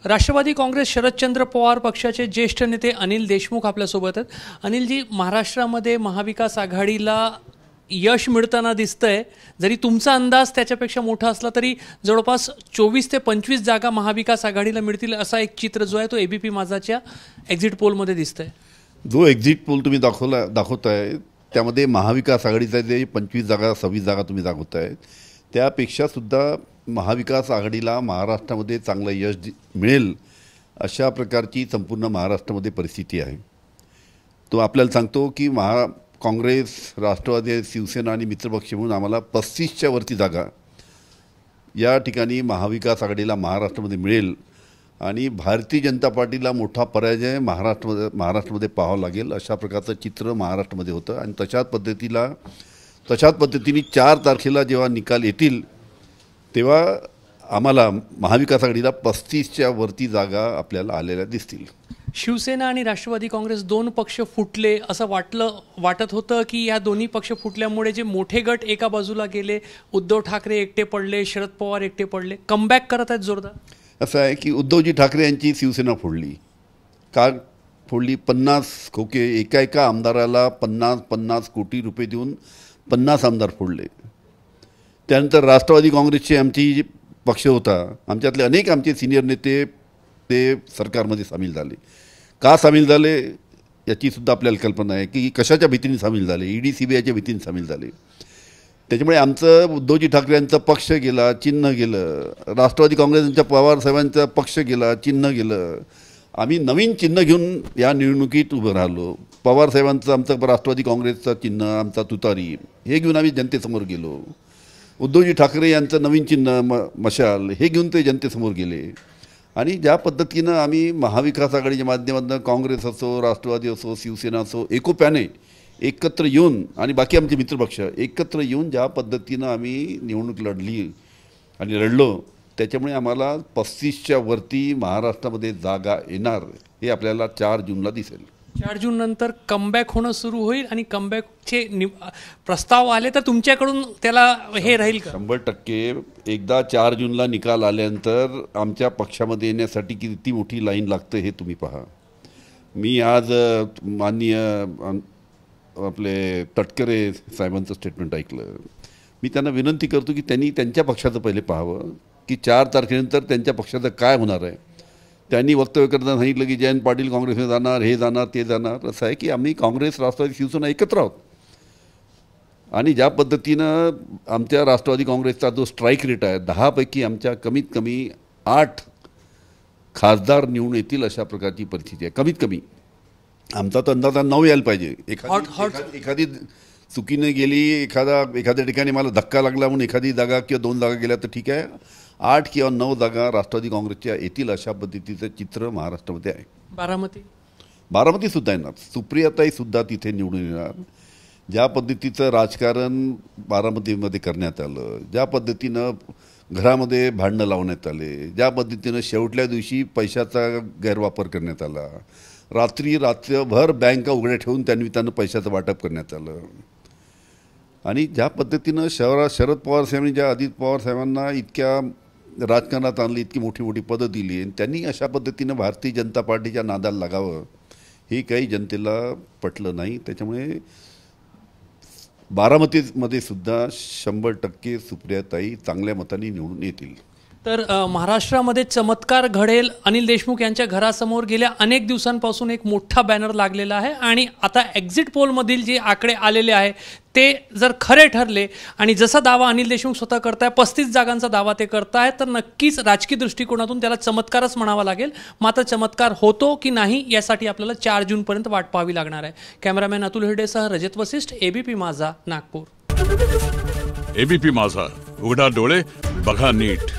राष्ट्रवादी काँग्रेस शरदचंद्र पवार पक्षाचे ज्येष्ठ नेते अनिल देशमुख आपल्यासोबत आहेत। अनिलजी, महाराष्ट्रामध्ये महाविकास आघाडीला यश मिळताना दिसतंय, जरी तुमचा अंदाज त्याच्यापेक्षा मोठा असला तरी जवळपास 24 ते 25 जागा महाविकास आघाडीला मिळतील असा एक चित्र जो आहे तो एबीपी माझाच्या एक्झिट पोलमध्ये दिसतंय। जो एक्झिट पोल तुम्ही दाखवताय त्यामध्ये महाविकास आघाडीचा जे 25 जागा 26 जागा तुम्ही दाखवताय त्यापेक्षा सुद्धा महाविकास आघाडीला महाराष्ट्रामध्ये चांगलं यश मिळेल अशा प्रकारची संपूर्ण महाराष्ट्रामध्ये परिस्थिती आहे। तो आपल्याला सांगतो की काँग्रेस, राष्ट्रवादी, शिवसेना आणि मित्रपक्ष म्हणून आम्हाला 35च्या वरती जागा या ठिकाणी महाविकास आघाडीला महाराष्ट्रामध्ये मिळेल आणि भारतीय जनता पार्टीला मोठा पराजय महाराष्ट्रामध्ये पाहावं लागेल अशा प्रकारचं चित्र महाराष्ट्रामध्ये होतं। आणि तशाच पद्धतीने 4 तारखेला जेव्हा निकाल येतील तेव्हा आम्हाला महाविकास आघाडीला 35च्या वरती जागा आपल्याला आलेल्या दिसतील। शिवसेना आणि राष्ट्रवादी काँग्रेस दोन पक्ष फुटले असं वाटत होतं की या दोन्ही पक्ष फुटल्यामुळे जे मोठे गट एका बाजूला गेले, उद्धव ठाकरे एकटे पडले, शरद पवार एकटे पडले, कमबॅक करत आहेत जोरदार। असं आहे की उद्धवजी ठाकरे यांची शिवसेना फोडली का फोडली? 50 खोके एका आमदाराला 50 कोटी रुपये देऊन 50 आमदार फोडले। त्यानंतर राष्ट्रवादी काँग्रेसचे आमची जी पक्ष होता आमच्यातले अनेक आमचे सिनियर नेते ते सरकारमध्ये सामील झाले। का सामील झाले याची सुद्धा आपल्याला कल्पना आहे की कशाच्या भीतीने सामील झाले, ईडी सीबीआयच्या भीतीने सामील झाले। त्याच्यामुळे आमचं उद्धवजी ठाकरे यांचा पक्ष गेला, चिन्ह गेलं, राष्ट्रवादी काँग्रेसच्या पवार साहेबांचा पक्ष गेला, चिन्ह गेलं। आम्ही नवीन चिन्ह घेऊन या निवडणुकीत उभं राहिलो। पवार साहेबांचं आमचं राष्ट्रवादी काँग्रेसचा चिन्ह, आमचा तुतारी हे घेऊन आम्ही जनतेसमोर गेलो। उद्धवजी ठाकरे यांचं नवीन चिन्ह मशाल हे घेऊन ते जनतेसमोर गेले। आणि ज्या पद्धतीनं आम्ही महाविकास आघाडीच्या माध्यमातून काँग्रेस असो, राष्ट्रवादी असो, शिवसेना असो एकोप्याने एकत्र येऊन आणि बाकी आमचे मित्रपक्ष एकत्र येऊन ज्या पद्धतीनं आम्ही निवडणूक लढलो त्याच्यामुळे आम्हाला 35च्या वरती महाराष्ट्रामध्ये जागा येणार हे आपल्याला 4 जूनला दिसेल। 4 जून नंतर कमबॅक होणं सुरू होईल आणि कमबॅकचे प्रस्ताव आले तर तुमच्याकडून त्याला हे राहील का? 100% एकदा 4 जूनला निकाल आल्यानंतर आमच्या पक्षामध्ये येण्यासाठी किती मोठी लाईन लागते हे तुम्ही पहा। मी आज माननीय आपले तटकरे साहेबांचं स्टेटमेंट ऐकलं। मी त्यांना विनंती करतो की त्यांनी त्यांच्या पक्षाचं पहिले पाहावं की 4 तारखेनंतर त्यांच्या पक्षाचं काय होणार आहे। त्यांनी वक्तव्य करताना सांगितलं की जयंत पाटील काँग्रेसमध्ये जाणार, हे जाणार, ते जाणार। असं आहे की आम्ही काँग्रेस, राष्ट्रवादी, शिवसेना एकत्र आहोत आणि ज्या पद्धतीनं आमच्या राष्ट्रवादी काँग्रेसचा जो स्ट्राईक रेट आहे 10 पैकी आमच्या कमीत कमी 8 खासदार निवडून येतील अशा प्रकारची परिस्थिती आहे। कमीत कमी आमचा तर अंदाज 9 यायला पाहिजे। एखादी चुकीने गेली, एखाद्या ठिकाणी मला धक्का लागला म्हणून एखादी जागा किंवा 2 जागा गेल्या तर ठीक आहे, 8 किंवा 9 जागा राष्ट्रवादी काँग्रेसच्या येतील अशा पद्धतीचं चित्र महाराष्ट्रामध्ये आहे। बारामती सुद्धा येणार, सुप्रियाताई सुद्धा तिथे निवडून येणार। ज्या पद्धतीचं राजकारण बारामतीमध्ये करण्यात आलं, ज्या पद्धतीनं घरामध्ये भांडणं लावण्यात आले, ज्या पद्धतीनं शेवटल्या दिवशी पैशाचा गैरवापर करण्यात आला, रात्रभर बँका उघड्या ठेवून त्यांनी पैशाचं वाटप करण्यात आलं आणि ज्या पद्धतीनं शरद पवार साहेबांनी ज्या अजित पवार साहेबांना इतक्या राजकारणात आणली, इतकी मोठी पदं दिली आणि त्यांनी अशा पद्धतीनं भारतीय जनता पार्टीच्या नादाला लागावं हे काही जनतेला पटलं नाही। त्याच्यामुळे बारामतीमध्ये सुद्धा 100% सुप्रियाताई चांगल्या मतांनी निवडून येतील। तर महाराष्ट्रामध्ये चमत्कार घडेल, अनिल देशमुख यांच्या घरासमोर गेल्या अनेक दिवसांपासून एक मोठा बॅनर लागलेला आहे आणि आता एक्झिट पोलमधील जे आकडे आलेले आहे ते जर खरे ठरले आणि जसा दावा अनिल देशमुख स्वतः करताय 35 जागांचा दावा ते करताय तर नक्कीच राजकीय दृष्टिकोनातून त्याला चमत्कारच म्हणावा लागेल। मात्र चमत्कार होतो की नाही यासाठी आपल्याला 4 जूनपर्यंत वाट पाहावी लागणार आहे। कॅमेरामॅन अतुल हिरडेसह रजत वसिष्ठ, एबीपी माझा, नागपूर। एबीपी माझा, उघडा डोळे बघा नीट।